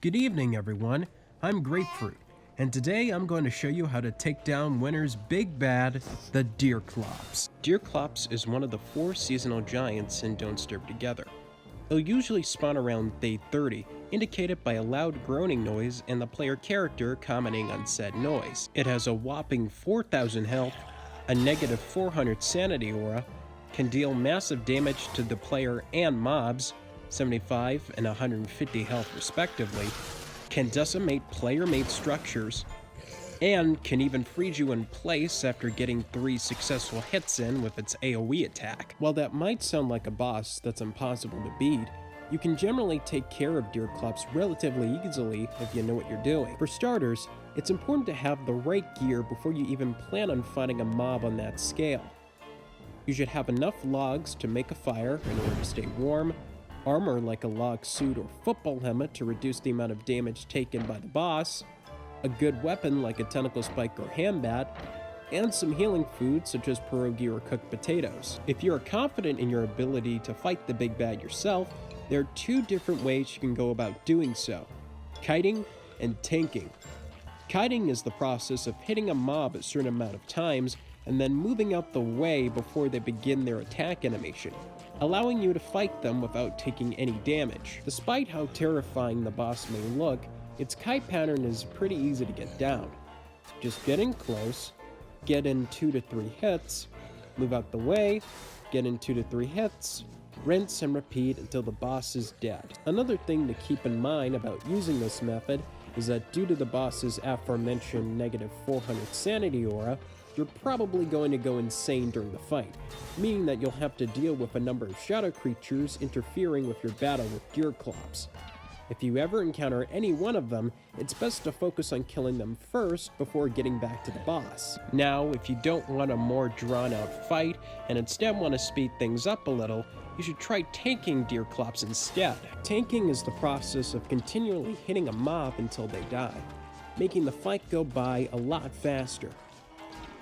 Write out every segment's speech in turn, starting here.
Good evening, everyone. I'm Grapefruit, and today I'm going to show you how to take down winter's big bad, the Deerclops. Deerclops is one of the 4 seasonal giants in Don't Starve Together. It'll usually spawn around day 30, indicated by a loud groaning noise and the player character commenting on said noise. It has a whopping 4,000 health, a negative 400 sanity aura, can deal massive damage to the player and mobs, 75 and 150 health respectively, can decimate player-made structures, and can even freeze you in place after getting 3 successful hits in with its AoE attack. While that might sound like a boss that's impossible to beat, you can generally take care of Deerclops relatively easily if you know what you're doing. For starters, it's important to have the right gear before you even plan on fighting a mob on that scale. You should have enough logs to make a fire in order to stay warm, armor like a log suit or football helmet to reduce the amount of damage taken by the boss, a good weapon like a tentacle spike or handbat, and some healing food such as pierogi or cooked potatoes. If you are confident in your ability to fight the big bad yourself, there are 2 different ways you can go about doing so: kiting and tanking. Kiting is the process of hitting a mob a certain amount of times and then moving out the way before they begin their attack animation, allowing you to fight them without taking any damage. Despite how terrifying the boss may look, its kite pattern is pretty easy to get down. Just get in close, get in 2 to 3 hits, move out the way, get in 2 to 3 hits, rinse and repeat until the boss is dead. Another thing to keep in mind about using this method is that due to the boss's aforementioned negative 400 sanity aura, you're probably going to go insane during the fight, meaning that you'll have to deal with a number of shadow creatures interfering with your battle with Deerclops. If you ever encounter any one of them, it's best to focus on killing them first before getting back to the boss. Now, if you don't want a more drawn-out fight and instead want to speed things up a little, you should try tanking Deerclops instead. Tanking is the process of continually hitting a mob until they die, making the fight go by a lot faster.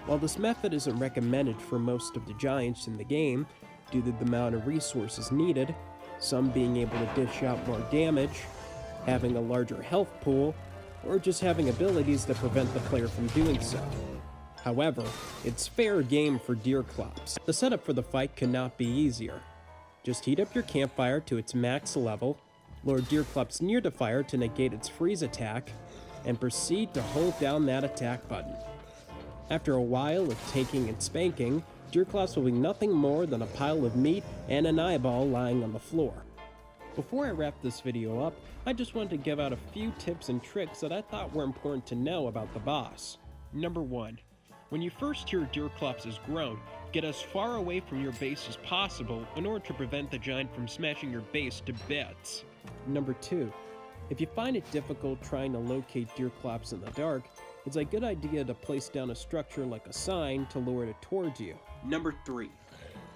While this method isn't recommended for most of the giants in the game, due to the amount of resources needed, some being able to dish out more damage, having a larger health pool, or just having abilities that prevent the player from doing so. However, it's fair game for Deerclops. The setup for the fight could not be easier. Just heat up your campfire to its max level, lure Deerclops near the fire to negate its freeze attack, and proceed to hold down that attack button. After a while of taking and spanking, Deerclops will be nothing more than a pile of meat and an eyeball lying on the floor. Before I wrap this video up, I just wanted to give out a few tips and tricks that I thought were important to know about the boss. Number 1. When you first hear Deerclops' groan, get as far away from your base as possible in order to prevent the giant from smashing your base to bits. Number 2. If you find it difficult trying to locate Deerclops in the dark, it's a good idea to place down a structure like a sign to lure it towards you. Number 3.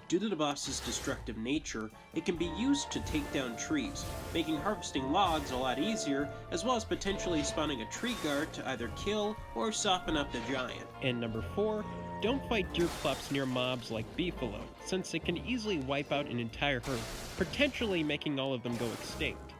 Due to the boss's destructive nature, it can be used to take down trees, making harvesting logs a lot easier, as well as potentially spawning a tree guard to either kill or soften up the giant. And number 4, don't fight Deerclops near mobs like Beefalo, since it can easily wipe out an entire herd, potentially making all of them go extinct.